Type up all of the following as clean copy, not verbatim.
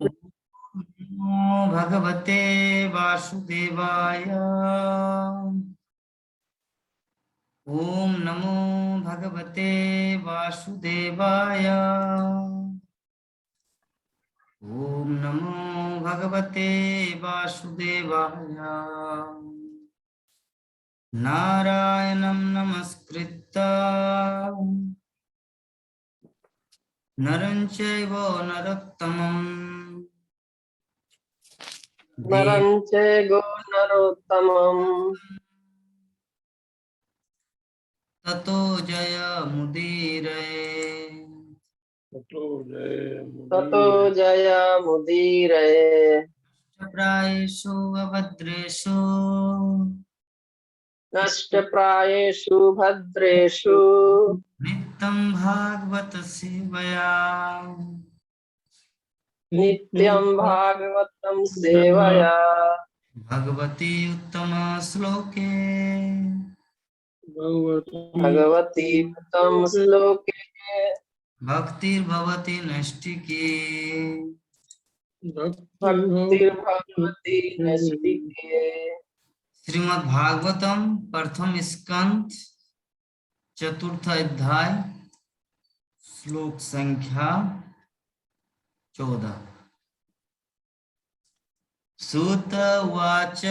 नमो भगवते वासुदेवाय। ओम नमो भगवते वासुदेवाय। ओम नमो भगवते वासुदेवाय। नारायणं नमस्कृत्य नरं चैव नरोत्तमं नरं चैव नरोत्तमं ततो जयमुदीरये। ततो जयमुदीरये। प्रायेषु अभद्रेषु नष्टप्रायेषु भद्रेषु नित्यं भागवत सेवया। नित्यं भागवतं सेवया। भगवती उत्तम श्लोके भगवती उत्तम श्लोके भक्तिर्भवति नैष्ठिकी। भक्तिर्भगवती नैष्ठिके। श्रीमद् भागवतम प्रथम स्कंद चतुर्थ अध्याय श्लोक संख्या 14। सूत उवाच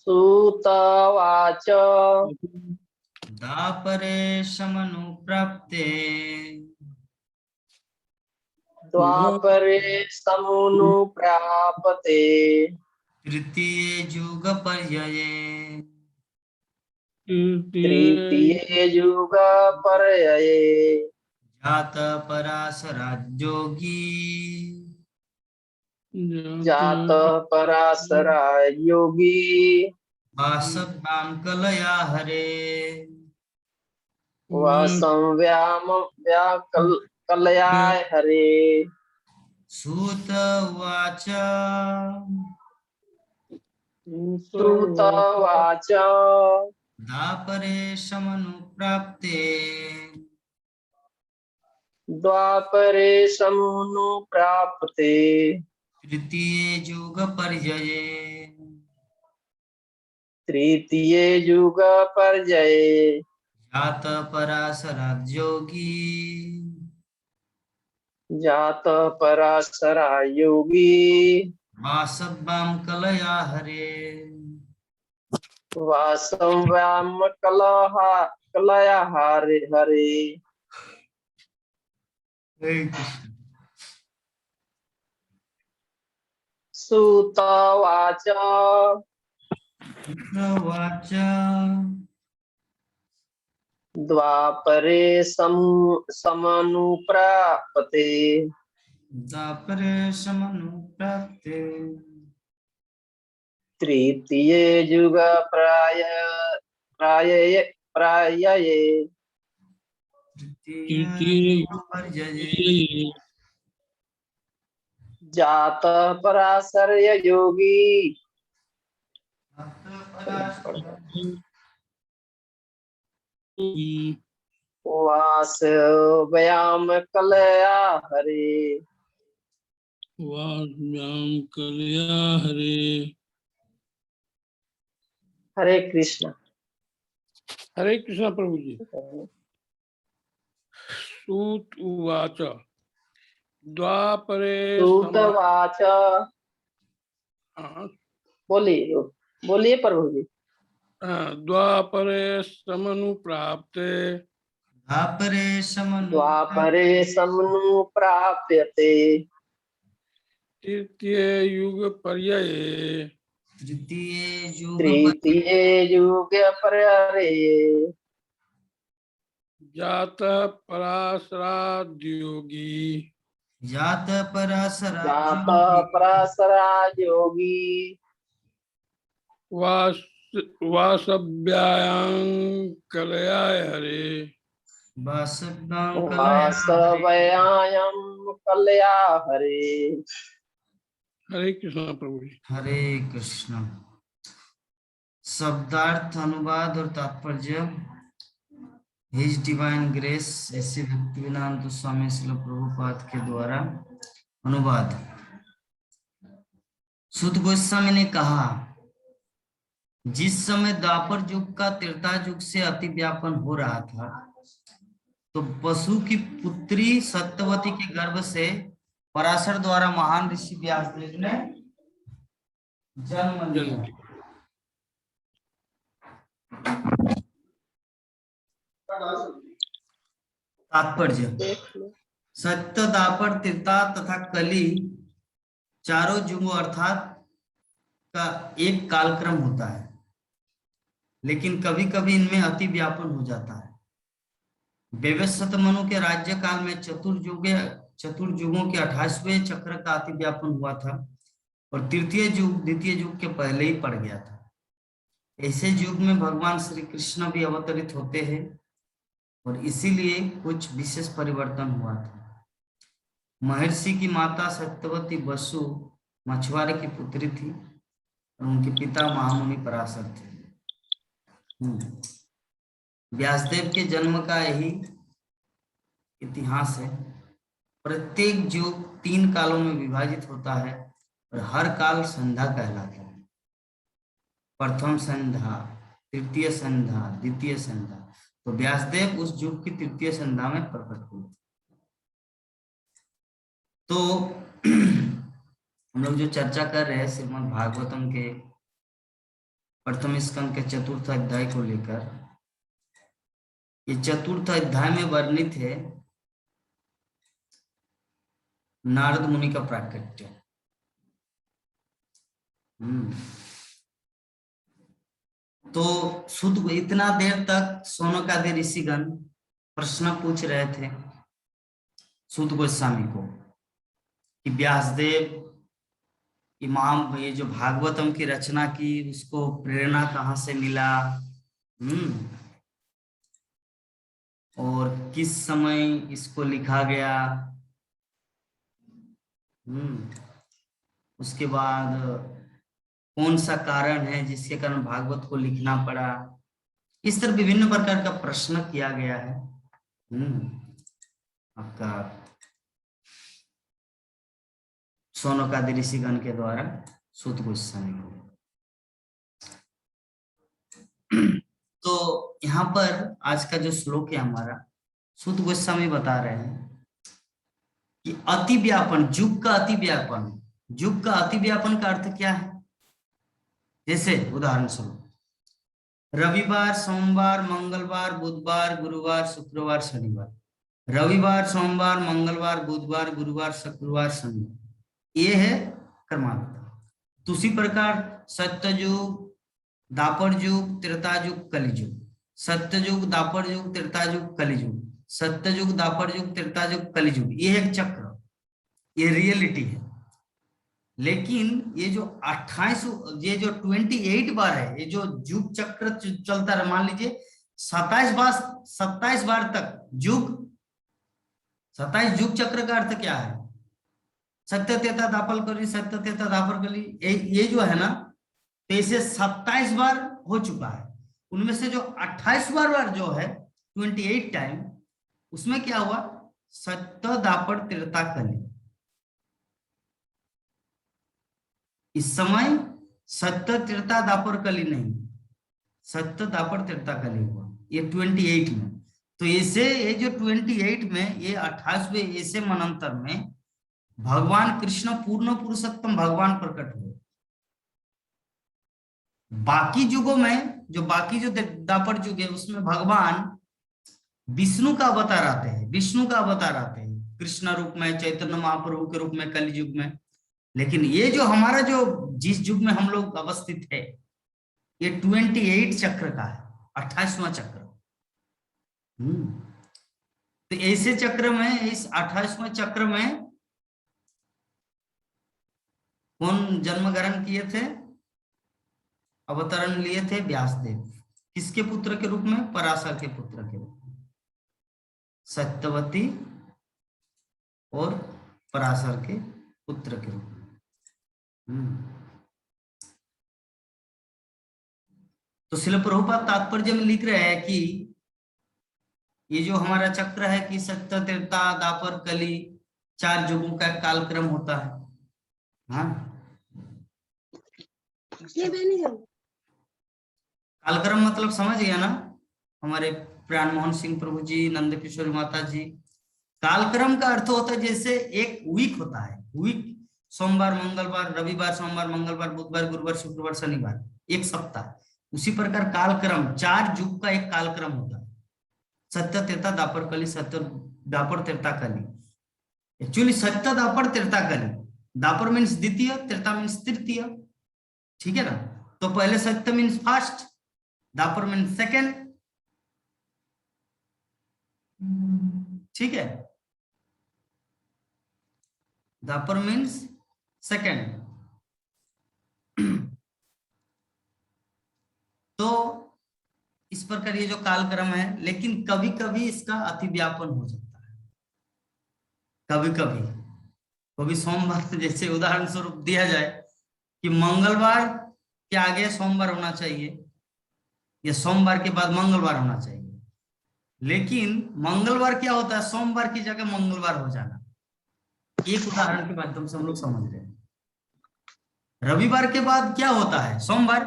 सूत उवाच दापरे समनुप्राप्ते द्वापरे समनुप्राप्ते तृतीये युगपर्यये तृतीये युगपर्यये जातः पराशराज्योगी जातः पराशरायोगी वासव्यां कलया हरे। वासव्याम व्याकलयाय हरे। सूत उवाच सूत उवाच दापरे समनुप्राप्ते द्वापरे समनुप्राप्ते तृतीये युगपर्यये तृतीये युगपर्यये जातः पराशराज्योगी जातः पराशरायोगी वासव्यां कलया हरे। वासव्याम कलया हरे हरे। हरे कृष्ण। सूत उवाच उवाच द्वापरे समनुप्राप्ते दापरे समनुप्राप्ते तृतीये युग प्राय प्रायये तृतीये युगपर्यये जातः पराशर्य योगी जातः पराशराज्योगी वासव्याम कलया हरे। वासव्याम कलया हरे। हरे कृष्ण। हरे कृष्ण प्रभु जी। सूत उवाच द्वापरे सूत उवाच बोलिए बोलिए प्रभु जी। द्वापरे समनुप्राप्ते द्वापरे समनुप्राप्यते तृतीय युग पर्यये तृतीये युग पर्यये जातः पराशराद्योगी जातः जातः पराशरायोगी वासव्यां कलया हरे। वासव्यां वासव्याम कलया हरे। हरे कृष्ण प्रभु जी। हरे कृष्ण। शब्दार्थ अनुवाद और तात्पर्य। हिज डिवाइन ग्रेस ऐसे भक्तिवेदांत स्वामी श्रील प्रभुपाद के द्वारा अनुवाद। सुत गोस्वामी ने कहा, जिस समय द्वापर युग का त्रेता युग से अति व्यापन हो रहा था, तो वसु की पुत्री सत्यवती के गर्भ से पराशर द्वारा महान ऋषि व्यासदेव ने जन्म लिया। तात्पर्य, सत्य, द्वापर, त्रेता तथा कली चारों युगों अर्थात का एक कालक्रम होता है, लेकिन कभी कभी इनमें अति व्यापन हो जाता है। वैवस्वत मनु के राज्य काल में चतुर्युगों के 28वें चक्र का अति व्यापन हुआ था और तृतीय युग द्वितीय युग के पहले ही पड़ गया था। ऐसे युग में भगवान श्री कृष्ण भी अवतरित होते हैं और इसीलिए कुछ विशेष परिवर्तन हुआ था। महर्षि की माता सत्यवती वसु मछुआरे की पुत्री थी और उनके पिता महामुनि पराशर थे। व्यासदेव के जन्म का यही इतिहास है। प्रत्येक युग 3 कालों में विभाजित होता है और हर काल संध्या कहलाता है। प्रथम संध्या, तृतीय संध्या, द्वितीय संध्या। तो व्यासदेव उस युग की तृतीय संध्या में प्रकट हुए। तो हम लोग जो चर्चा कर रहे हैं श्रीमद् भागवतम के प्रथम स्कंद के चतुर्थ अध्याय को लेकर, ये चतुर्थ अध्याय में वर्णित है नारद मुनि का प्राकट्य। तो शुद्ध इतना देर तक शौनकादि ऋषिगण प्रश्न पूछ रहे थे सुत गोस्वामी को कि व्यासदेव इमाम ये जो भागवतम की रचना की, उसको प्रेरणा कहाँ से मिला, और किस समय इसको लिखा गया, उसके बाद कौन सा कारण है जिसके कारण भागवत को लिखना पड़ा। इस तरह विभिन्न प्रकार का प्रश्न किया गया है आपका शौनकादि ऋषिगण के द्वारा सुत गोस्वामी को। तो यहाँ पर आज का जो श्लोक है हमारा, सुत गोस्वामी बता रहे हैं कि अति व्यापन, युग का अति व्यापन। युग का अति व्यापन का अर्थ क्या है? जैसे उदाहरण स्वरूप रविवार, सोमवार, मंगलवार, बुधवार, गुरुवार, शुक्रवार, शनिवार। रविवार, सोमवार, मंगलवार, बुधवार, गुरुवार, शुक्रवार, शनिवार, ये है क्रमागत। उसी प्रकार सत्ययुग, द्वापर युग, त्रेता युग, कलियुग। सत्ययुग, द्वापर युग, त्रेता युग, कलियुग। सत्ययुग, द्वापर युग, त्रेता युग, कलियुग, ये एक चक्र, ये रियलिटी है। लेकिन ये जो 28 बार है, ये जो युग चक्र चलता है, मान लीजिए 27 बार तक युग। 27 युग चक्र का अर्थ क्या है? सत्य, त्रेता, द्वापर, कली, सत्य, त्रेता, द्वापर, कली, ये जो है ना, तो इसे 27 बार हो चुका है। उनमें से जो 28वां बार जो है 28 टाइम, उसमें क्या हुआ? सत्य, द्वापर, त्रेता, कली। इस समय सत्य, त्रेता, द्वापर, कली नहीं, सत्य, द्वापर, त्रेता, कली हुआ ये 28 में। तो ऐसे ये जो 28 में, ये 28वें ऐसे मनंतर में भगवान कृष्ण पूर्ण पुरुषोत्तम भगवान प्रकट हुए। बाकी युगों में, जो बाकी जो द्वापर युग है, उसमें भगवान विष्णु का अवतार आते हैं, विष्णु का अवतार आते हैं कृष्ण रूप में, चैतन्य महाप्रभु के रूप में कलि युग में। लेकिन ये जो हमारा जो जिस युग में हम लोग अवस्थित है, ये 28 चक्र का है, 28वां चक्र। तो ऐसे चक्र में, इस 28वें चक्र में कौन जन्म ग्रहण किए थे, अवतरण लिए थे? व्यासदेव। किसके पुत्र के रूप में? पराशर के पुत्र के रूप में। सत्यवती और पराशर के पुत्र के रूप में। तो श्रील प्रभुपाद तात्पर्य में लिख रहे हैं कि ये जो हमारा चक्र है कि सत्य, त्रेता, द्वापर, कली, 4 युगों का कालक्रम होता है। हाँ, कालक्रम मतलब समझ गया ना हमारे प्राण मोहन सिंह प्रभु जी, नंद किशोरी माता जी। कालक्रम का अर्थ होता है जैसे एक वीक होता है, वीक, सोमवार, मंगलवार, रविवार, सोमवार, मंगलवार, बुधवार, गुरुवार, शुक्रवार, शनिवार, एक सप्ताह। उसी प्रकार कालक्रम 4 युग का एक कालक्रम होता है। सत्य, त्रेता, द्वापर, कली, सत्य, द्वापर, त्रेता, कली। एक्चुअली सत्य, द्वापर, त्रेता, कली। द्वापर मीन्स द्वितीय, त्रेता मीन्स तृतीय, ठीक है ना। तो पहले सत्य मीन्स फर्स्ट, द्वापर मीन्स सेकेंड, ठीक है। द्वापर मीन्स सेकेंड। तो इस प्रकार ये जो कालक्रम है, लेकिन कभी कभी इसका अतिव्यापन हो जाता है। कभी कभी कभी सोमवार, जैसे उदाहरण स्वरूप दिया जाए कि मंगलवार के आगे सोमवार होना चाहिए या सोमवार के बाद मंगलवार होना चाहिए, लेकिन मंगलवार क्या होता है, सोमवार की जगह मंगलवार हो जाना। एक उदाहरण के माध्यम से हम लोग समझ रहे हैं। रविवार के बाद क्या होता है, सोमवार,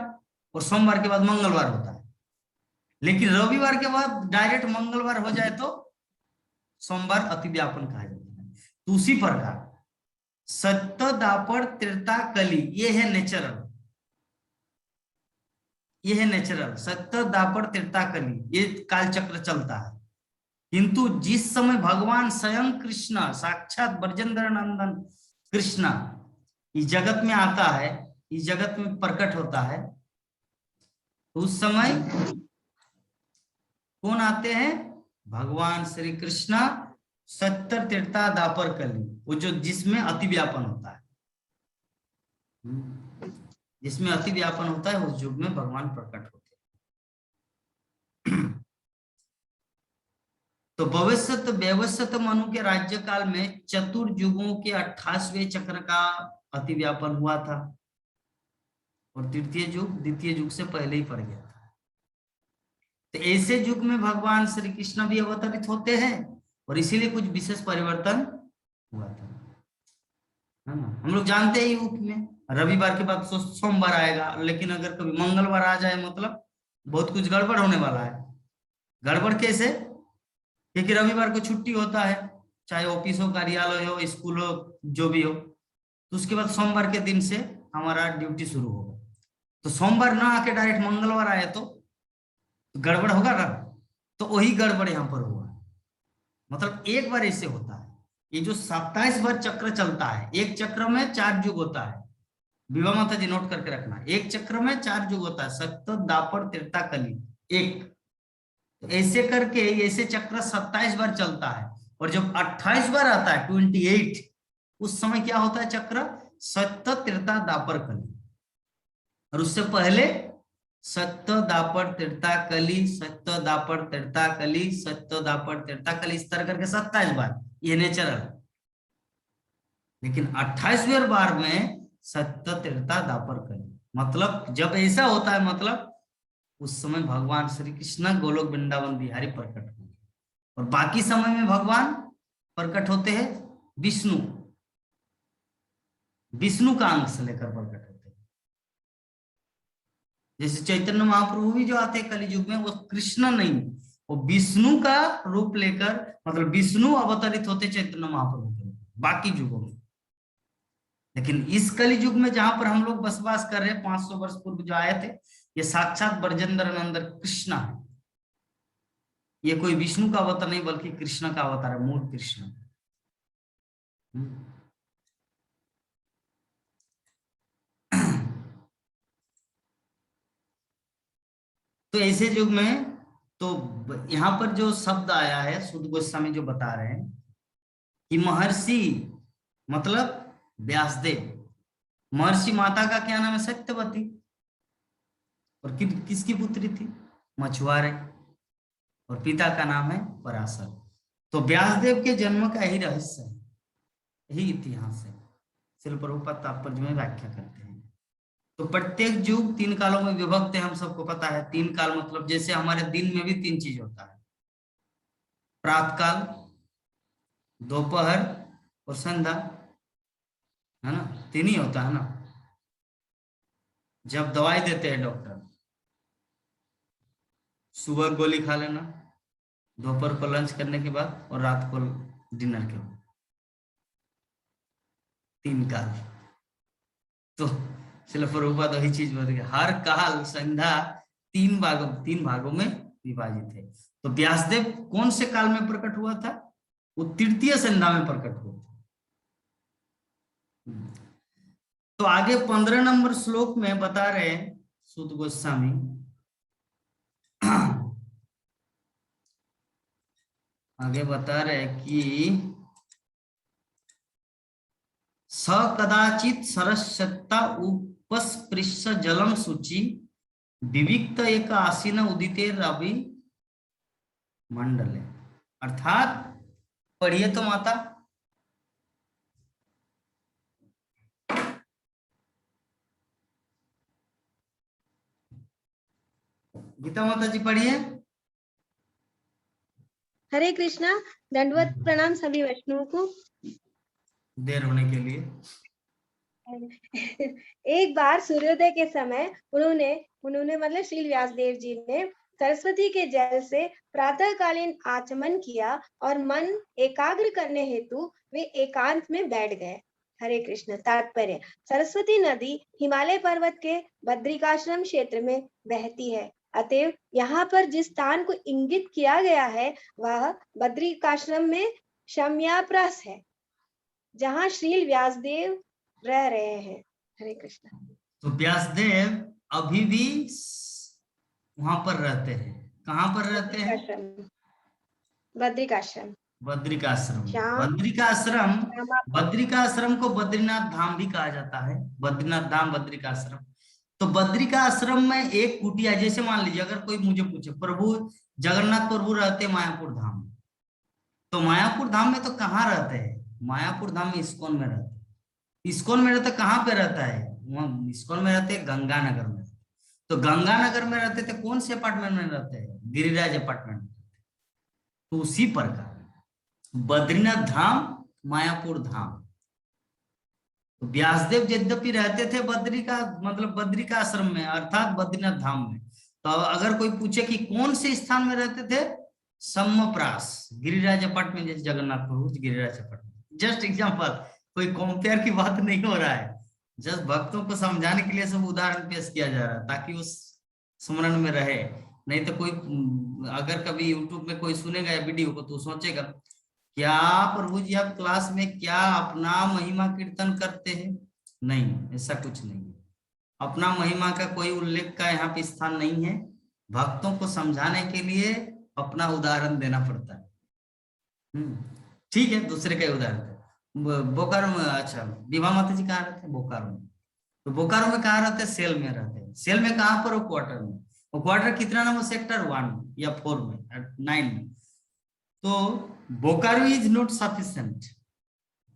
और सोमवार के बाद मंगलवार होता है, लेकिन रविवार के बाद डायरेक्ट मंगलवार हो जाए तो सोमवार अतिव्यापन कहा जाता है। तो उसी प्रकार सत्य, द्वापर, त्रेता, कली, ये है नेचुरल, ये है नेचुरल। सत्य, द्वापर, त्रेता, कली, ये काल चक्र चलता है। किंतु जिस समय भगवान स्वयं कृष्ण, साक्षात ब्रजेंद्र नंदन कृष्ण इस जगत में आता है, इस जगत में प्रकट होता है, उस समय कौन आते हैं, भगवान श्री कृष्ण, सत्य, त्रेता, द्वापर, कली, वो जो जिसमें अतिव्यापन होता है, जिसमें अतिव्यापन होता है, उस युग में भगवान प्रकट होते हैं। तो भविष्यत व्यवस्थित मनु के राज्य काल में चतुर्युगों के 28वें चक्र का अतिव्यापन हुआ था, और तृतीय युग द्वितीय युग से पहले ही पड़ गया था। तो ऐसे युग में भगवान श्री कृष्ण भी अवतरित होते हैं, और इसीलिए कुछ विशेष परिवर्तन हुआ था, है ना। हम लोग जानते हैं युग में रविवार के बाद सोमवार आएगा, लेकिन अगर कभी मंगलवार आ जाए मतलब बहुत कुछ गड़बड़ होने वाला है। गड़बड़ कैसे, क्योंकि रविवार को छुट्टी होता है, चाहे ऑफिस हो, कार्यालय हो, स्कूल हो, जो भी हो, तो उसके बाद सोमवार के दिन से हमारा ड्यूटी शुरू होगा। तो सोमवार ना आके डायरेक्ट मंगलवार आए तो गड़बड़ होगा ना। तो वही गड़बड़ यहाँ पर हुआ, मतलब एक बार ऐसे होता है। ये जो 27 बार चक्र चलता है, एक चक्र में 4 युग होता है, विवाह माता जी नोट करके रखना, एक चक्र में 4 युग होता है, सत्य, द्वापर, त्रेता, कली, एक। तो ऐसे करके ऐसे चक्र 27 बार चलता है, और जब 28 बार आता है 28, उस समय क्या होता है, चक्र सत्य, त्रेता, द्वापर, कली। और उससे पहले सत्य, द्वापर, त्रेता, कली, सत्य, द्वापर, त्रेता, कली, सत्य, द्वापर, त्रेता, कली, इस तरह करके 27 बार, ये नेचुरल। लेकिन 28वें बार में सत्य, त्रेता, द्वापर, कली, मतलब जब ऐसा होता है, मतलब उस समय भगवान श्री कृष्ण गोलोक वृंदावन बिहारी प्रकट होंगे, और बाकी समय में भगवान प्रकट होते हैं विष्णु, विष्णु का अंग से लेकर प्रकट होते हैं। जैसे चैतन्य महाप्रभु भी जो आते हैं कलि युग में, वो कृष्ण नहीं, वो विष्णु का रूप लेकर, मतलब विष्णु अवतरित होते चैतन्य महाप्रभु के बाकी युगों में। लेकिन इस कलि युग में जहां पर हम लोग बसवास कर रहे हैं, 500 वर्ष पूर्व जो आए थे, ये साक्षात ब्रजेंद्र नंदन कृष्ण है। ये कोई विष्णु का अवतार नहीं, बल्कि कृष्ण का अवतार है, मूल कृष्ण। तो ऐसे युग में, तो यहाँ पर जो शब्द आया है, सुध गोस्वामी जो बता रहे हैं कि महर्षि मतलब व्यासदेव, महर्षि माता का क्या नाम है, सत्यवती, और किसकी पुत्री थी, मछुआरे, और पिता का नाम है पराशर। तो व्यासदेव के जन्म का यही रहस्य है, यही इतिहास है। श्रील प्रभुपाद तात्पर्य में व्याख्या करते हैं। तो प्रत्येक युग 3 कालों में विभक्त है, हम सबको पता है। 3 काल मतलब जैसे हमारे दिन में भी 3 चीज होता है, प्रातःकाल, दोपहर और संध्या, है ना, 3 ही होता है ना। जब दवाई देते हैं डॉक्टर, सुबह गोली खा लेना, दोपहर को लंच करने के बाद और रात को डिनर के बाद, 3 काल। तो चलो प्रभुपाद वही चीज बोल रही है, हर काल संध्या 3 भागों में विभाजित है। तो व्यासदेव कौन से काल में प्रकट हुआ था? वो तृतीय संध्या में प्रकट हुआ था। तो आगे 15 नंबर श्लोक में बता रहे हैं सूत गोस्वामी, आगे बता रहे हैं कि स कदाचित सरस्वत्ता उपस्पृश्य जलम सूचि विविक्त एक आसीन उदिते रवि मंडले। अर्थात पढ़िए तो माता, गीता माता जी पढ़िए। हरे कृष्णा। दंडवत प्रणाम सभी वैष्णवों को। देर होने के लिए। एक बार सूर्योदय के समय उन्होंने मतलब श्री व्यासदेव जी ने सरस्वती के जल से प्रातःकालीन आचमन किया और मन एकाग्र करने हेतु वे एकांत में बैठ गए। हरे कृष्ण। तात्पर्य, सरस्वती नदी हिमालय पर्वत के बद्रिकाश्रम क्षेत्र में बहती है। अतएव यहाँ पर जिस स्थान को इंगित किया गया है वह बद्रिकाश्रम में शम्याप्रास है, जहाँ श्री व्यासदेव रह रहे हैं। हरे कृष्ण। तो व्यासदेव अभी भी वहां पर रहते हैं। कहाँ पर रहते हैं? बद्रिकाश्रम। बद्रिकाश्रम। श्याम- बद्रिकाश्रम, श्यामा- बद्रिकाश्रम को बद्रीनाथ धाम भी कहा जाता है। बद्रीनाथ धाम, बद्रिकाश्रम। तो बद्रिकाश्रम में एक कुटिया, जैसे मान लीजिए अगर कोई मुझे पूछे प्रभु जगन्नाथ प्रभु रहते मायापुर धाम में, तो मायापुर धाम में तो कहाँ रहते हैं? मायापुर धाम में इस्कॉन में रहते हैं। इस्कॉन में रहते कहाँ पे रहता है? वहाँ इस्कॉन में रहते गंगानगर में। तो गंगानगर में रहते थे, कौन से अपार्टमेंट में रहते हैं? गिरिराज अपार्टमेंट में। तो उसी प्रकार बद्रीनाथ धाम, मायापुर धाम। तो व्यासदेव यद्यपि रहते थे बद्रिकाश्रम में, अर्थात बद्रीनाथ धाम में। तो अगर कोई पूछे कि कौन से स्थान में रहते थे, सम्मप्रास, गिरिराज अपार्टमेंट, जैसे जगन्नाथ प्रभु गिरिराज अपार्टमेंट। जस्ट एग्जाम्पल, कोई कंपेयर की बात नहीं हो रहा है, जस्ट भक्तों को समझाने के लिए सब उदाहरण पेश किया जा रहा है ताकि उस स्मरण में रहे। नहीं तो कोई अगर कभी यूट्यूब में कोई सुनेगा या वीडियो को तो सोचेगा क्या प्रभु जी आप क्लास में क्या अपना महिमा कीर्तन करते हैं? नहीं, ऐसा कुछ नहीं है। अपना महिमा का कोई उल्लेख का यहाँ पे स्थान नहीं है। भक्तों को समझाने के लिए अपना उदाहरण देना पड़ता है। ठीक है, दूसरे का उदाहरण। बोकारो में, अच्छा विभा माता जी कहाँ रहते हैं? बोकारो में। तो बोकारो में कहाँ रहते हैं? सेल में रहते हैं। सेल में कहाँ पर? वो क्वार्टर में। वो क्वार्टर कितना नंबर? सेक्टर 1 या 4 में, 9 में। तो बोकारो इज नॉट सफिशिएंट,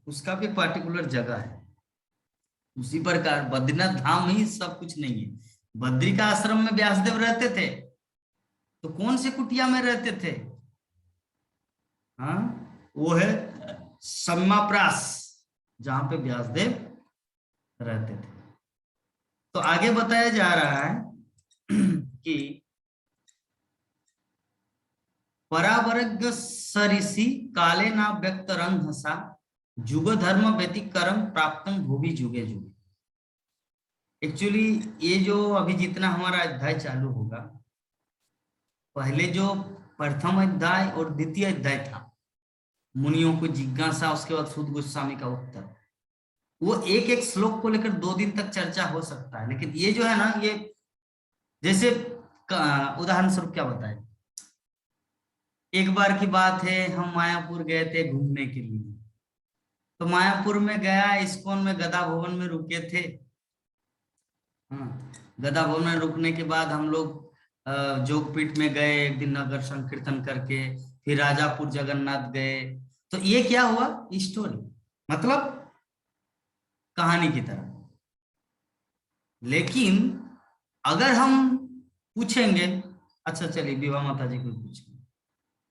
उसका भी पार्टिकुलर जगह है। उसी प्रकार बद्रीनाथ धाम ही सब कुछ नहीं है। बद्री का आश्रम में व्यासदेव रहते थे, तो कौन से कुटिया में रहते थे? हाँ, वो है सम्माप्रास, जहां पे व्यासदेव रहते थे। तो आगे बताया जा रहा है कि परावर्ग सरिषि काले ना व्यक्त रंधसा जुग धर्म व्यतिक्रम प्राप्तम भूवि जुगे जुगे। एक्चुअली ये जो अभी जितना हमारा अध्याय चालू होगा, पहले जो प्रथम अध्याय और द्वितीय अध्याय था, मुनियों को जिज्ञासा, उसके बाद सूत गोस्वामी का उत्तर, वो एक एक श्लोक को लेकर 2 दिन तक चर्चा हो सकता है। लेकिन ये जो है ना, ये जैसे उदाहरण स्वरूप क्या बताए, एक बार की बात है, हम मायापुर गए थे घूमने के लिए। तो मायापुर में गया, इस्कॉन में गदा भवन में रुके थे। हाँ, गदा भवन में रुकने के बाद हम लोग जोगपीठ में गए, एक दिन नगर संकीर्तन करके, फिर राजापुर जगन्नाथ गए। तो ये क्या हुआ? स्टोरी, मतलब कहानी की तरह। लेकिन अगर हम पूछेंगे, अच्छा चलिए विभा माता जी को पूछेंगे,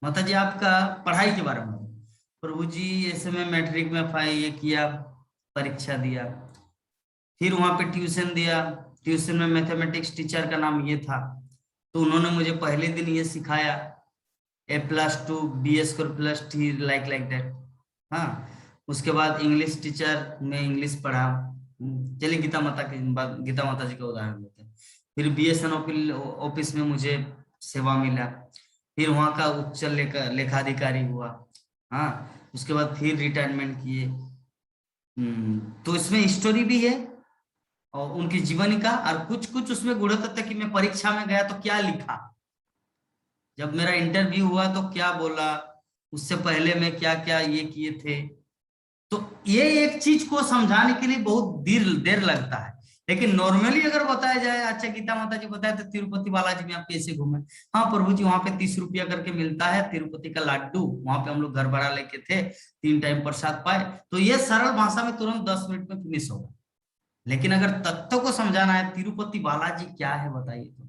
माता जी आपका पढ़ाई के बारे में। प्रभु जी ऐसे में मैट्रिक में ये किया, परीक्षा दिया, फिर वहां पे ट्यूशन दिया। ट्यूशन में मैथमेटिक्स टीचर का नाम ये था, तो उन्होंने मुझे पहले दिन ये सिखाया a+2 b² लाइक दैट। हाँ, उसके बाद इंग्लिश टीचर में इंग्लिश पढ़ा। चलिए गीता माता जी का उदाहरण लेते हैं। फिर BSN ऑफिस में मुझे सेवा मिला, फिर वहां का उच्च लेखाधिकारी हुआ। हाँ, उसके बाद फिर रिटायरमेंट किए। तो इसमें स्टोरी भी है और उनकी जीवनी का, और कुछ उसमें गुण तत्व कि मैं परीक्षा में गया तो क्या लिखा, जब मेरा इंटरव्यू हुआ तो क्या बोला, उससे पहले मैं क्या क्या ये किए थे। तो ये एक चीज को समझाने के लिए बहुत देर लगता है, लेकिन नॉर्मली अगर बताया जाए, अच्छा गीता माता जी बताया तो तिरुपति बालाजी में आप कैसे घूमे। हाँ प्रभु जी, वहां पे 30 रुपया करके मिलता है, तिरुपति का लड्डू, वहां पे हम लोग घर भाड़ा लेके थे, 3 टाइम प्रसाद पाए। तो ये सरल भाषा में तुरंत 10 मिनट में फिनिश होगा। लेकिन अगर तत्व को समझाना है, तिरुपति बालाजी क्या है बताइए, तो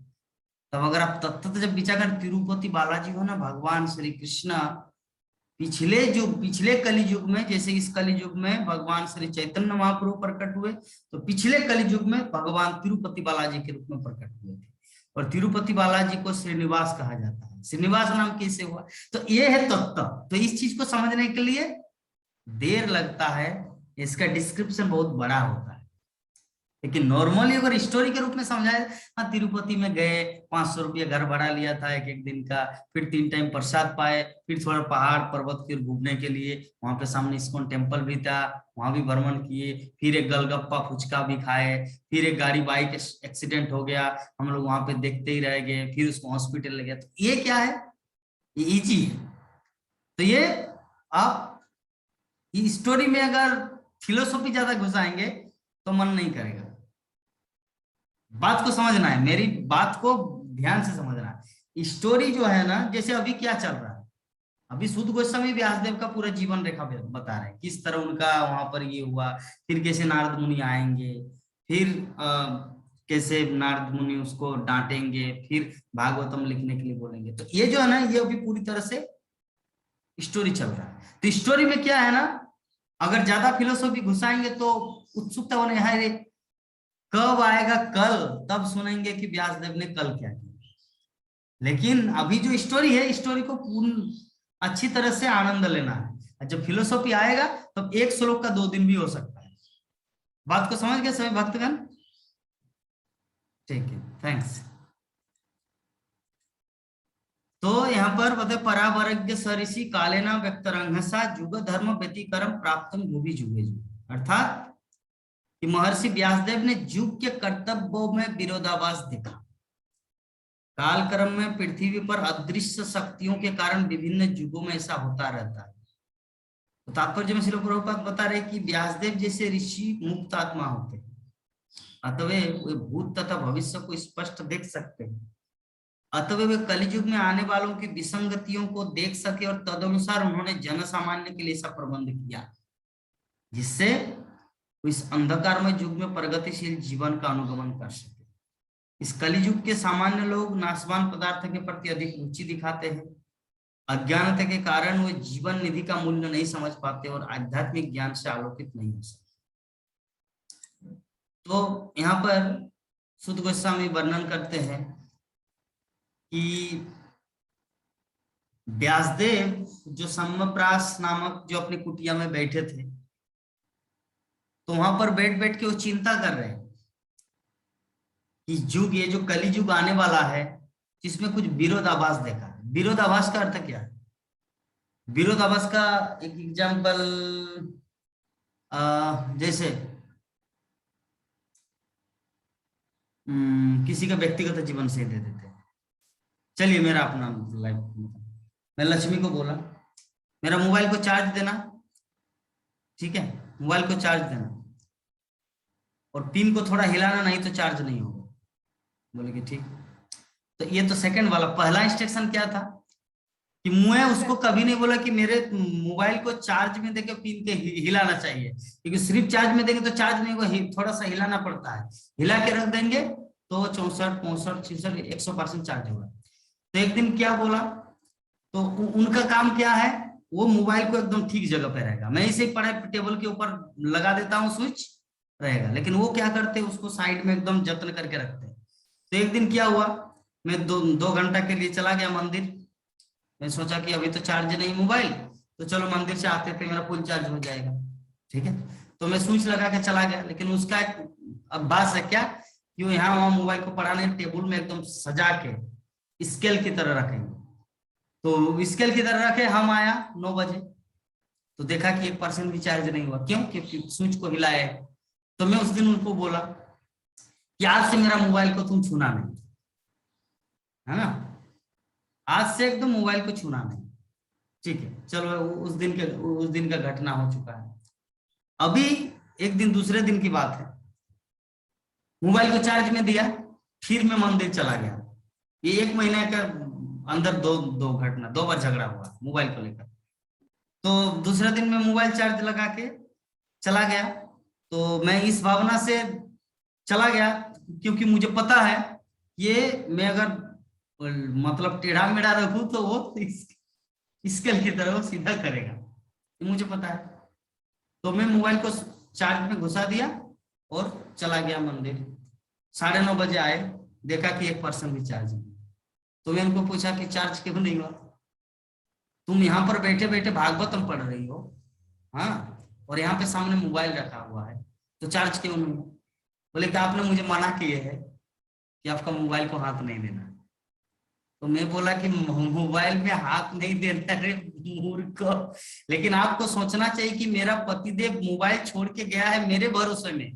तब अगर आप तत्व जब विचार कर, तिरुपति बालाजी हो ना, भगवान श्री कृष्ण पिछले कलि युग में, जैसे इस कलि युग में भगवान श्री चैतन्य महाप्रभु प्रकट हुए, तो पिछले कलि युग में भगवान तिरुपति बालाजी के रूप में प्रकट हुए थे। और तिरुपति बालाजी को श्रीनिवास कहा जाता है। श्रीनिवास नाम कैसे हुआ, तो ये है तत्व। तो इस चीज को समझने के लिए देर लगता है, इसका डिस्क्रिप्शन बहुत बड़ा होता है। लेकिन नॉर्मली अगर स्टोरी के रूप में समझाए, हाँ तिरुपति में गए, 500 रुपया घर भाड़ा लिया था एक दिन का, फिर 3 टाइम प्रसाद पाए, फिर थोड़ा पहाड़ पर्वत की घूमने के लिए, वहां पे सामने इस्कॉन टेम्पल भी था, वहां भी भ्रमण किए, फिर एक गलगप्पा फुचका भी खाए, फिर एक गाड़ी बाइक एक्सीडेंट हो गया, हम लोग वहां पे देखते ही रह गए, फिर उसको हॉस्पिटल ले गया। तो ये क्या है, ये इजी है। तो ये आप स्टोरी में अगर फिलोसॉफी ज्यादा घुसाएंगे तो मन नहीं करेगा। बात को समझना है, मेरी बात को ध्यान से समझना है। स्टोरी जो है ना, जैसे अभी क्या चल रहा है, अभी सुध गोस्वामी व्यासदेव का पूरा जीवन रेखा बता रहे हैं, किस तरह उनका वहां पर ये हुआ, फिर कैसे नारद मुनि आएंगे, फिर कैसे नारद मुनि उसको डांटेंगे, फिर भागवतम लिखने के लिए बोलेंगे। तो ये जो है ना, ये अभी पूरी तरह से स्टोरी चल रहा है। तो स्टोरी में क्या है ना, अगर ज्यादा फिलोसॉफी घुसाएंगे तो उत्सुकता होने है, कब आएगा कल, तब सुनेंगे कि व्यासदेव ने कल क्या किया। लेकिन अभी जो स्टोरी है, स्टोरी को पूर्ण अच्छी तरह से आनंद लेना है। जब फिलोसॉफी आएगा तब एक श्लोक का 2 दिन भी हो सकता है। बात को समझ गए सभी भक्तगण? ठीक है, थैंक्स। तो यहाँ पर बताए, परावरज्ञ सरिषि कालेना व्यक्तरंघसा जुग धर्म व्यतिकरम प्राप्तम जुगे जुगे, अर्थात कि महर्षि व्यासदेव ने युग के कर्तव्यों में विरोधाभास देखा। कालक्रम में पृथ्वी पर अदृश्य शक्तियों के कारण विभिन्न युगों में ऐसा होता रहता है। तो तात्पर्य में श्रील प्रभुपाद बता रहे कि व्यासदेव जैसे ऋषि मुक्त आत्मा होते हैं, अतः वे भूत तथा भविष्य को स्पष्ट देख सकते हैं। अतः वे कलियुग में आने वालों की विसंगतियों को देख सके, और तदनुसार उन्होंने जन सामान्य के लिए ऐसा प्रबंध किया, जिससे इस अंधकार में युग में प्रगतिशील जीवन का अनुगमन कर सके। इस कलियुग के सामान्य लोग नाशवान पदार्थ के प्रति अधिक रुचि दिखाते हैं। अज्ञानता के कारण वे जीवन निधि का मूल्य नहीं समझ पाते और आध्यात्मिक ज्ञान से आलोकित नहीं हो सकते। तो यहाँ पर सुध गोस्वामी वर्णन करते हैं कि व्यासदेव जो सम्मप्रास नामक जो अपनी कुटिया में बैठे थे, तो वहां पर बैठ के वो चिंता कर रहे हैं कि युग, ये जो कली युग आने वाला है, जिसमें कुछ विरोधाभास देखा है। विरोधाभास का अर्थ क्या है? विरोधाभास का एक एग्जाम्पल जैसे किसी का व्यक्तिगत जीवन से दे देते हैं। चलिए मेरा अपना लाइफ, मैं लक्ष्मी को बोला मेरा मोबाइल को चार्ज देना, ठीक है, मोबाइल को चार्ज देना, और पिन को थोड़ा हिलाना, नहीं तो चार्ज नहीं होगा। बोले कि ठीक। तो ये तो सेकंड वाला। पहला इंस्ट्रक्शन क्या था कि मुझे उसको कभी नहीं बोला कि मेरे मोबाइल को चार्ज में देके पिन के हिलाना चाहिए, क्योंकि सिर्फ चार्ज में देंगे तो चार्ज नहीं होगा, थोड़ा सा हिलाना पड़ता है। हिला के रख देंगे तो 64, 65, 66, 100% चार्ज होगा। तो एक दिन क्या बोला तो उनका काम क्या है, वो मोबाइल को एकदम ठीक जगह पे रहेगा, मैं इसे पढ़ाई टेबल के ऊपर लगा देता हूँ स्विच रहेगा, लेकिन वो क्या करते हैं उसको साइड में एकदम जतन करके रखते हैं। तो एक दिन क्या हुआ, मैं 2 घंटा के लिए चला गया मंदिर, मैं सोचा कि अभी तो चार्ज नहीं मोबाइल, तो चलो मंदिर से आते थे मेरा फुल चार्ज हो जाएगा, ठीक है। तो मैं स्विच लगा के चला गया, लेकिन उसका एक अभ्यास है क्या कि वो यहाँ वहां मोबाइल को पढ़ाने टेबल में एकदम सजा के स्केल की तरह रखेंगे। तो स्केल की तरह रखे, हम आया 9 बजे तो देखा कि 1% भी चार्ज नहीं हुआ। क्यों? क्योंकि स्विच को हिलाया है। तो मैं उस दिन उनको बोला कि आज से मेरा मोबाइल को तुम छूना नहीं, है ना, आज से एकदम मोबाइल को छूना नहीं, ठीक है। चलो उस दिन का घटना हो चुका है। अभी एक दिन दूसरे दिन की बात है, मोबाइल को चार्ज में दिया, फिर मैं मंदिर चला गया। ये 1 महीने का अंदर दो घटना, 2 बार झगड़ा हुआ मोबाइल को लेकर। तो दूसरे दिन में मोबाइल चार्ज लगा के चला गया, तो मैं इस भावना से चला गया क्योंकि मुझे पता है ये मैं अगर मतलब टेढ़ा मेढ़ा रखूं तो वो स्केल की तरह वो सीधा करेगा, मुझे पता है। तो मैं मोबाइल को चार्ज में घुसा दिया और चला गया मंदिर। 9:30 बजे आए, देखा कि 1% भी चार्ज नहीं। तो मैं उनको पूछा कि चार्ज क्यों नहीं हुआ? तुम यहाँ पर बैठे बैठे भागवतम पढ़ रही हो, हाँ, और यहाँ पे सामने मोबाइल रखा हुआ है, तो चार्ज क्यों नहीं? बोले कि आपने मुझे मना किए है कि आपका मोबाइल को हाथ नहीं देना। तो मैं बोला कि मोबाइल में हाथ नहीं देना रे मूर्ख, लेकिन आपको सोचना चाहिए कि मेरा पतिदेव मोबाइल छोड़ के गया है मेरे भरोसे में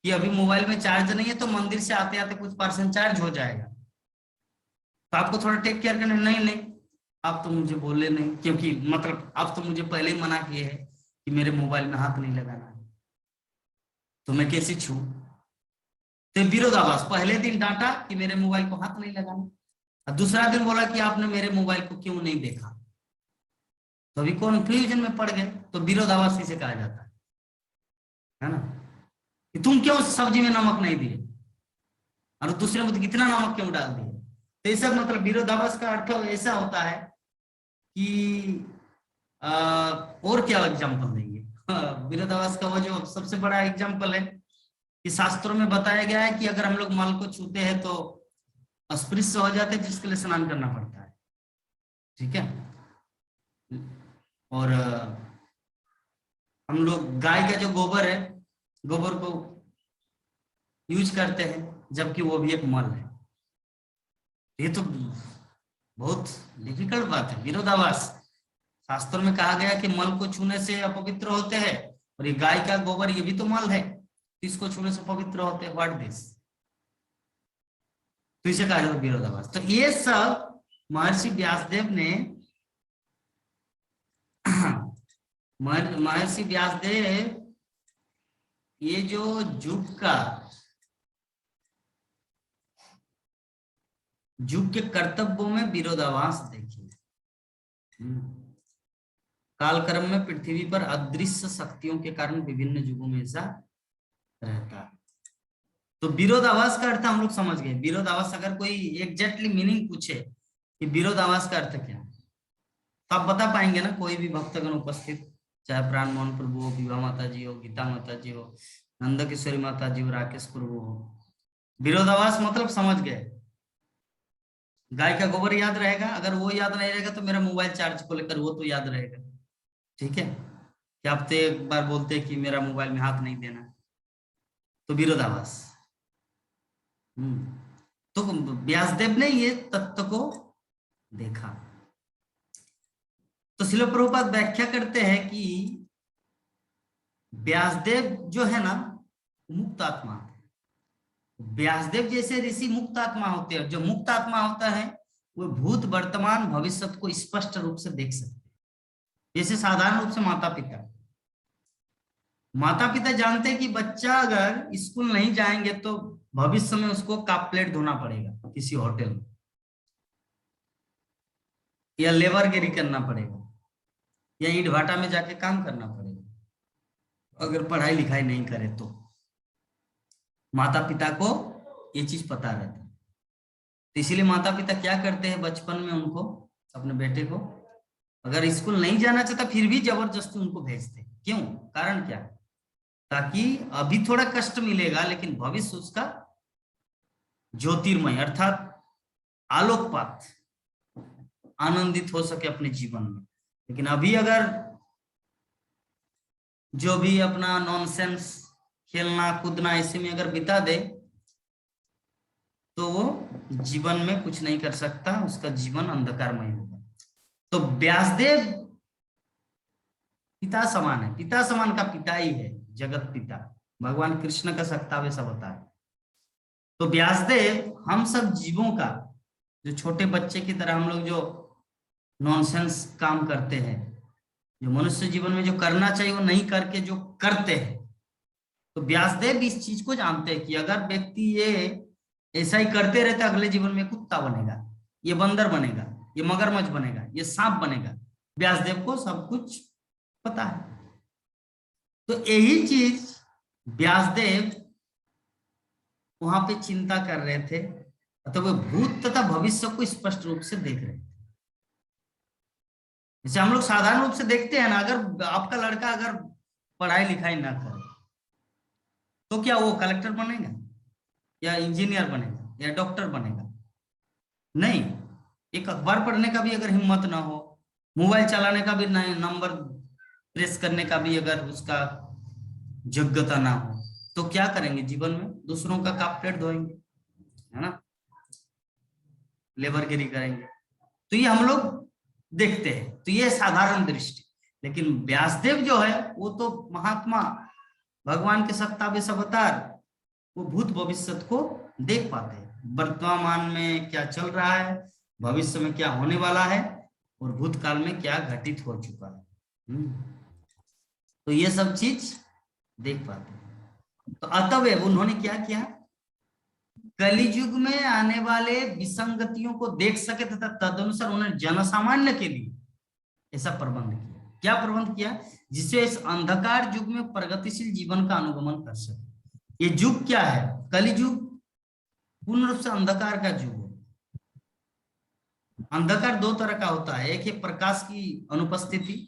कि अभी मोबाइल में चार्ज नहीं है, तो मंदिर से आते आते कुछ % चार्ज हो जाएगा, तो आपको थोड़ा टेक केयर करना। नहीं, आप तो मुझे बोले नहीं, क्योंकि मतलब आप तो मुझे पहले ही मना किए हैं कि मेरे मोबाइल में हाथ नहीं लगाना है, तो मैं कैसे छू? तो विरोधाभास, पहले दिन डांटा कि मेरे मोबाइल को हाथ नहीं लगाना, और दूसरा दिन बोला कि आपने मेरे मोबाइल को क्यों नहीं देखा। तो अभी कंफ्यूजन में पड़ गए। तो विरोधाभास इसे कहा जाता है ना, कि तुम क्यों सब्जी में नमक नहीं दिए और दूसरे में कितना नमक क्यों डाल दिए। तो ये सब मतलब विरोधाभास का अर्थ ऐसा होता है कि और क्या एग्जाम्पल देंगे। विरोधाभास का वो जो सबसे बड़ा एग्जाम्पल है कि शास्त्रों में बताया गया है कि अगर हम लोग मल को छूते हैं तो अस्पृश्य हो जाते हैं, जिसके लिए स्नान करना पड़ता है, ठीक है। और हम लोग गाय का जो गोबर है, गोबर को यूज करते हैं, जबकि वो भी एक मल है। ये तो बहुत डिफिकल्ट बात है। विरोधाभास, शास्त्रों में कहा गया कि मल को छूने से अपवित्र होते हैं, और ये गाय का गोबर ये भी तो मल है, इसको छूने से पवित्र होते हैं। What this? तो इसे कहा जाता है विरोधाभास। तो ये सब महर्षि व्यासदेव ने महर्षि व्यासदेव ये जो युग के कर्तव्यों में विरोधाभास देखिए। कालक्रम में पृथ्वी पर अदृश्य शक्तियों के कारण विभिन्न युगों में ऐसा रहता है। तो विरोधाभास का अर्थ हम लोग समझ गए। विरोधाभास अगर कोई एग्जैक्टली मीनिंग पूछे कि विरोधाभास का अर्थ क्या है, तो आप बता पाएंगे ना? कोई भी भक्तगण उपस्थित, चाहे प्राण मोहन प्रभु हो, विभा माता जी हो, गीता माता जी हो, नंद किशोरी माता जी हो, राकेश प्रभु हो, विरोधाभास मतलब समझ गए। गाय का गोबर याद रहेगा, अगर वो याद नहीं रहेगा तो मेरा मोबाइल चार्ज को लेकर वो तो याद रहेगा, ठीक है। क्या आप एक बार बोलते हैं कि मेरा मोबाइल में हाथ नहीं देना, तो विरोधाभास। तो व्यासदेव ने ये तत्व को देखा। तो श्रील प्रभुपाद व्याख्या करते हैं कि व्यासदेव जो है ना मुक्त आत्मा, व्यासदेव जैसे ऋषि मुक्त आत्मा होते हैं। जो मुक्त आत्मा होता है वो भूत वर्तमान भविष्य को स्पष्ट रूप से देख सकते हैं। जैसे साधारण रूप से माता पिता जानते हैं कि बच्चा अगर स्कूल नहीं जाएंगे तो भविष्य में उसको कप प्लेट धोना पड़ेगा किसी होटल में, या लेबरगिरी करना पड़ेगा, या ईंट भाटा में जाके काम करना पड़ेगा अगर पढ़ाई लिखाई नहीं करे तो। माता पिता को ये चीज पता रहता है। तो इसीलिए माता पिता क्या करते हैं, बचपन में उनको अपने बेटे को, अगर स्कूल नहीं जाना चाहता फिर भी जबरदस्ती उनको भेजते। क्यों? कारण क्या? ताकि अभी थोड़ा कष्ट मिलेगा लेकिन भविष्य उसका ज्योतिर्मय अर्थात आलोकपात आनंदित हो सके अपने जीवन में। लेकिन अभी अगर जो भी अपना नॉनसेंस खेलना कूदना ऐसे में अगर बिता दे तो वो जीवन में कुछ नहीं कर सकता, उसका जीवन अंधकारमय होगा। तो व्यासदेव पिता समान है, पिता समान का पिता ही है, जगत पिता भगवान कृष्ण का सक्तावेश अवतार। तो व्यासदेव हम सब जीवों का, जो छोटे बच्चे की तरह हम लोग जो नॉनसेंस काम करते हैं, जो मनुष्य जीवन में जो करना चाहिए वो नहीं करके जो करते हैं, तो व्यासदेव इस चीज को जानते हैं कि अगर व्यक्ति ये ऐसा ही करते रहते अगले जीवन में कुत्ता बनेगा, ये बंदर बनेगा, ये मगरमच्छ बनेगा, ये सांप बनेगा। व्यासदेव को सब कुछ पता है। तो यही चीज व्यासदेव वहां पे चिंता कर रहे थे, तो वे भूत तथा भविष्य को स्पष्ट रूप से देख रहे थे। जैसे हम लोग साधारण रूप से देखते हैं ना, अगर आपका लड़का अगर पढ़ाई लिखाई ना करे तो क्या वो कलेक्टर बनेगा या इंजीनियर बनेगा या डॉक्टर बनेगा? नहीं। एक अखबार पढ़ने का भी अगर हिम्मत ना हो, मोबाइल चलाने का भी नंबर प्रेस करने का भी अगर उसका योग्यता ना हो, तो क्या करेंगे जीवन में? दूसरों का कप प्लेट धोएंगे, है ना, लेबरगिरी करेंगे। तो ये हम लोग देखते हैं, तो ये साधारण दृष्टि। लेकिन व्यासदेव जो है वो तो महात्मा भगवान के सक्तावेश अवतार, वो भूत भविष्य को देख पाते हैं, वर्तमान में क्या चल रहा है, भविष्य में क्या होने वाला है और भूतकाल में क्या घटित हो चुका है। तो ये सब चीज देख पाते हैं। तो अतः उन्होंने क्या किया? कलियुग में आने वाले विसंगतियों को देख सके तथा तदनुसार उन्होंने जनसामान्य के लिए ऐसा प्रबंध किया। क्या प्रबंध किया? जिससे इस अंधकार युग में प्रगतिशील जीवन का अनुगमन कर सके। ये युग क्या है? कलियुग पूर्ण रूप से अंधकार का युग है। अंधकार दो तरह का होता है, एक है प्रकाश की अनुपस्थिति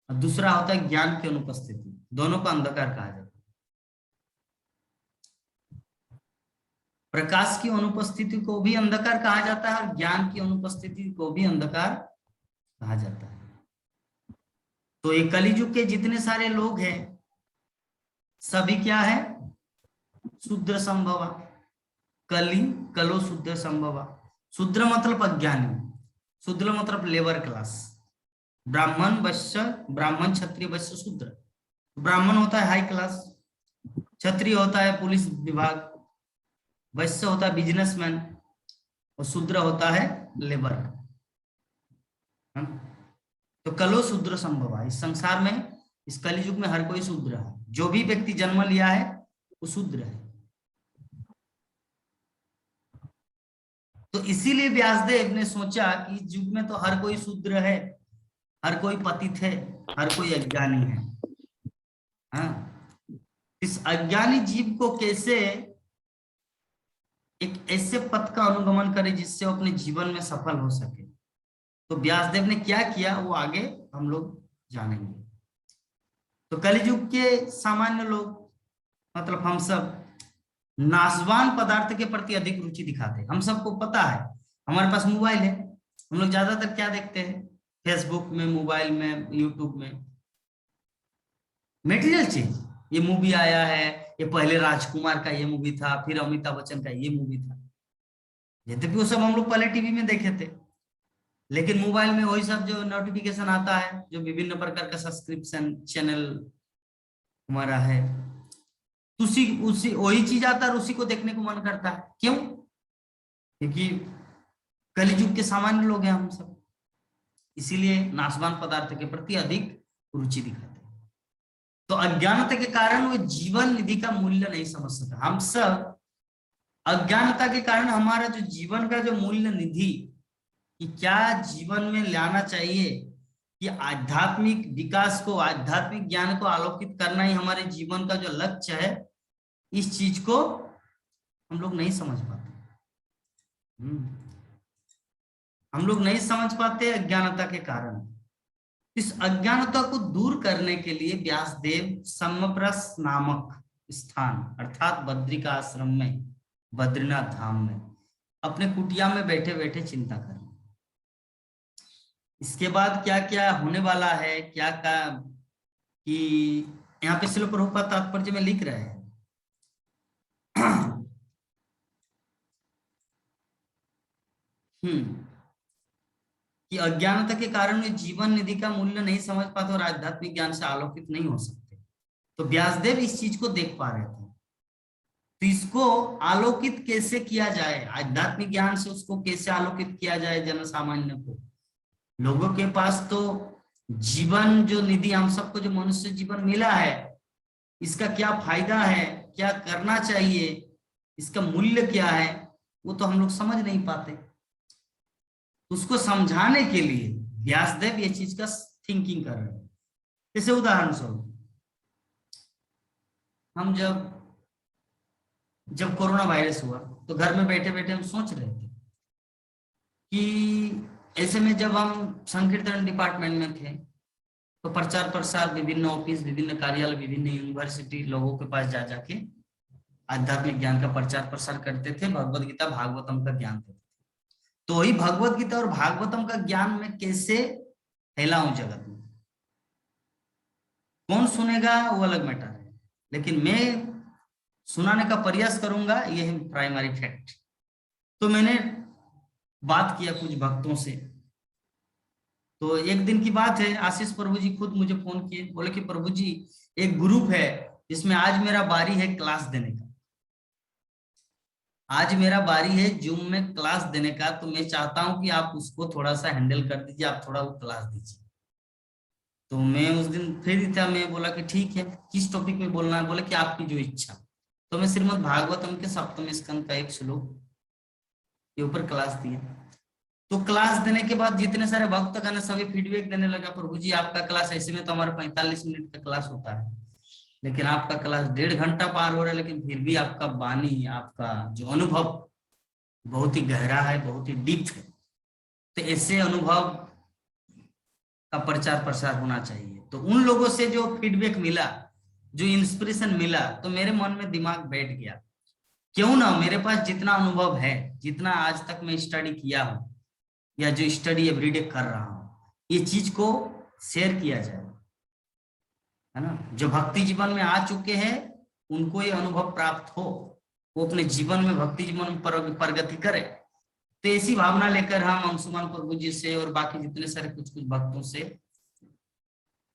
और दूसरा होता है ज्ञान की अनुपस्थिति। दोनों को अंधकार कहा जाता है। प्रकाश की अनुपस्थिति को भी अंधकार कहा जाता है और ज्ञान की अनुपस्थिति को भी अंधकार कहा जाता है। तो ये कलियुग के जितने सारे लोग हैं सभी क्या है? शूद्र संभवा। कलो शूद्र संभवा। शूद्र मतलब अज्ञानी, शूद्र मतलब लेबर क्लास। ब्राह्मण वैश्य, ब्राह्मण क्षत्रिय वैश्य शूद्र। ब्राह्मण होता है हाई क्लास, क्षत्रिय होता है पुलिस विभाग, वैश्य होता है बिजनेसमैन और शूद्र होता है लेबर। तो कलो शूद्र संभव है। इस संसार में, इस कलियुग में हर कोई शूद्र है। जो भी व्यक्ति जन्म लिया है वो शूद्र है। तो इसीलिए व्यासदेव ने सोचा कि इस युग में तो हर कोई शूद्र है, हर कोई पतित है, हर कोई अज्ञानी है। हाँ, इस अज्ञानी जीव को कैसे एक ऐसे पथ का अनुगमन करे जिससे वो अपने जीवन में सफल हो सके। तो व्यासदेव ने क्या किया वो आगे हम लोग जानेंगे। तो कलियुग के सामान्य लोग, मतलब हम सब, नाशवान पदार्थ के प्रति अधिक रुचि दिखाते हैं। हम सबको पता है, हमारे पास मोबाइल है, हम लोग ज्यादातर क्या देखते हैं? फेसबुक में, मोबाइल में, यूट्यूब में मेटीरियल चीज। ये मूवी आया है, ये पहले राजकुमार का ये मूवी था, फिर अमिताभ बच्चन का ये मूवी था। यद्यपि वो सब हम लोग पहले टीवी में देखे थे, लेकिन मोबाइल में वही सब जो नोटिफिकेशन आता है, जो विभिन्न प्रकार का सब्सक्रिप्शन चैनल हमारा है, उसी वही चीज आता है और उसी को देखने को मन करता है। क्यों? क्योंकि कलियुग के सामान्य लोग हैं हम सब, इसीलिए नाशवान पदार्थ के प्रति अधिक रुचि दिखाते हैं। तो अज्ञानता के कारण वो जीवन निधि का मूल्य नहीं समझ सका। हम सब अज्ञानता के कारण हमारा जो जीवन का जो मूल्य निधि, कि क्या जीवन में लाना चाहिए, कि आध्यात्मिक विकास को, आध्यात्मिक ज्ञान को आलोकित करना ही हमारे जीवन का जो लक्ष्य है, इस चीज को हम लोग नहीं समझ पाते। हम लोग नहीं समझ पाते अज्ञानता के कारण। इस अज्ञानता को दूर करने के लिए व्यासदेव सम्प्रस नामक स्थान अर्थात बद्री का आश्रम में, बद्रीनाथ धाम में अपने कुटिया में बैठे बैठे चिंता करें। इसके बाद क्या क्या होने वाला है, क्या क्या कि यहाँ पे श्रील प्रभुपाद तात्पर्य में लिख रहे हैं कि अज्ञानता के कारण वे जीवन निधि का मूल्य नहीं समझ पाते और आध्यात्मिक ज्ञान से आलोकित नहीं हो सकते। तो व्यासदेव इस चीज को देख पा रहे थे, तो इसको आलोकित कैसे किया जाए, आध्यात्मिक ज्ञान से उसको कैसे आलोकित किया जाए जन सामान्य को। लोगों के पास तो जीवन जो निधि हम सबको जो मनुष्य जीवन मिला है, इसका क्या फायदा है, क्या करना चाहिए, इसका मूल्य क्या है, वो तो हम लोग समझ नहीं पाते। उसको समझाने के लिए व्यासदेव ये चीज का थिंकिंग कर रहे हैं। जैसे उदाहरण स्वरूप हम जब कोरोना वायरस हुआ तो घर में बैठे बैठे हम सोच रहे थे कि ऐसे में जब हम संकीर्तन डिपार्टमेंट में थे तो प्रचार प्रसार विभिन्न ऑफिस, विभिन्न कार्यालय, विभिन्न यूनिवर्सिटी लोगों के पास जा जाके आध्यात्मिक ज्ञान का प्रचार प्रसार करते थे, भगवत गीता भागवतम का ज्ञान देते थे। तो वही भगवत गीता और भागवतम का ज्ञान में कैसे फैलाऊं जगत में, कौन सुनेगा वो अलग मैटर है, लेकिन मैं सुनाने का प्रयास करूंगा, ये है प्राइमरी फैक्ट। तो मैंने बात किया कुछ भक्तों से, तो एक दिन की बात है, आशीष प्रभु जी खुद मुझे फोन किए, बोले कि प्रभु जी एक ग्रुप है जिसमें आज मेरा बारी है क्लास देने का, आज मेरा बारी है जूम में क्लास देने का, तो मैं चाहता हूं कि आप उसको थोड़ा सा हैंडल कर दीजिए, आप थोड़ा वो क्लास दीजिए। तो मैं उस दिन फ्री था, मैं बोला कि ठीक है, किस टॉपिक में बोलना है, बोले कि आपकी जो इच्छा। तो मैं श्रीमद् भागवतम के सप्तम स्कंद का एक श्लोक के ऊपर क्लास दिया। तो क्लास देने के बाद जितने सारे भक्तगण सभी फीडबैक देने लगा, प्रभु जी आपका क्लास, ऐसे में तो हमारा 45 मिनट का क्लास होता है, लेकिन आपका क्लास 1.5 घंटा पार हो रहा है, लेकिन फिर भी आपका वाणी, आपका जो अनुभव बहुत ही गहरा है, बहुत ही डीप है। तो ऐसे अनुभव का प्रचार प्रसार होना चाहिए। तो उन लोगों से जो फीडबैक मिला, जो इंस्पिरेशन मिला, तो मेरे मन में दिमाग बैठ गया, क्यों ना मेरे पास जितना अनुभव है, जितना आज तक मैं स्टडी किया हूं या जो स्टडी एवरीडे कर रहा हूं, ये चीज को शेयर किया जाए, है ना। जो भक्ति जीवन में आ चुके हैं उनको ये अनुभव प्राप्त हो, वो अपने जीवन में भक्ति जीवन में प्रगति करे। तो ऐसी भावना लेकर हम अंशुमान प्रभु जी से और बाकी जितने सारे कुछ कुछ भक्तों से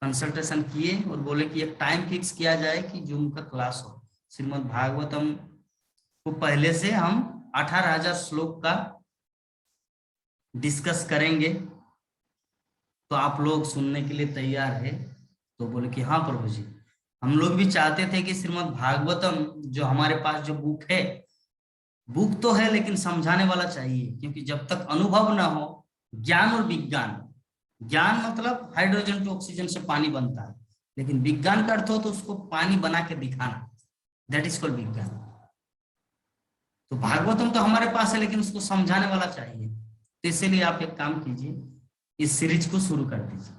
कंसल्टेशन किए और बोले कि एक टाइम फिक्स किया जाए कि जूम का क्लास हो। श्रीमद् भागवतम को पहले से हम 18,000 श्लोक का डिस्कस करेंगे, तो आप लोग सुनने के लिए तैयार है? तो बोले कि हाँ प्रभु जी, हम लोग भी चाहते थे कि श्रीमद् भागवतम जो हमारे पास जो बुक है, बुक तो है लेकिन समझाने वाला चाहिए, क्योंकि जब तक अनुभव ना हो, ज्ञान और विज्ञान, ज्ञान मतलब हाइड्रोजन टू ऑक्सीजन से पानी बनता है, लेकिन विज्ञान का अर्थ हो तो उसको पानी बना के दिखाना, दैट इज कॉल्ड विज्ञान। तो भागवतम तो हमारे पास है लेकिन उसको समझाने वाला चाहिए। तो इसीलिए आप एक काम कीजिए, इस सीरीज को शुरू कर दीजिए।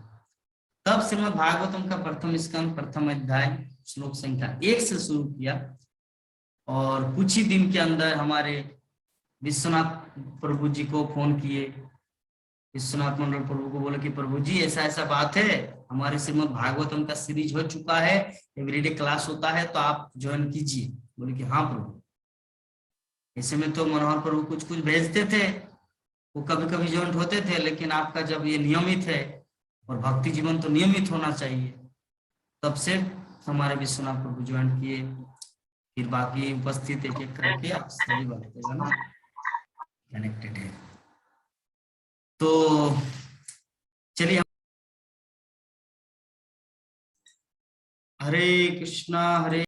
तब श्रीमद् भागवतम का प्रथम स्कंद प्रथम अध्याय श्लोक संख्या 1 से शुरू किया, और कुछ ही दिन के अंदर हमारे विश्वनाथ प्रभु जी को फोन किए, विश्वनाथ मंडल प्रभु को बोले कि प्रभु जी ऐसा ऐसा बात है, हमारे श्रीमद् भागवतम का सीरीज हो चुका है, एवरीडे क्लास होता है, तो आप ज्वाइन कीजिए। बोले कि हाँ प्रभु। ऐसे में तो मनोहर प्रभु कुछ कुछ भेजते थे, वो कभी कभी ज्वाइन होते थे, लेकिन आपका जब ये नियमित है, और भक्ति जीवन तो नियमित होना चाहिए, तब से हमारे विश्वनाथ प्रभु ज्वाइन किए। फिर बाकी उपस्थित एक एक करके आप सभी भक्तगण कनेक्टेड है। तो चलिए, हरे कृष्णा हरे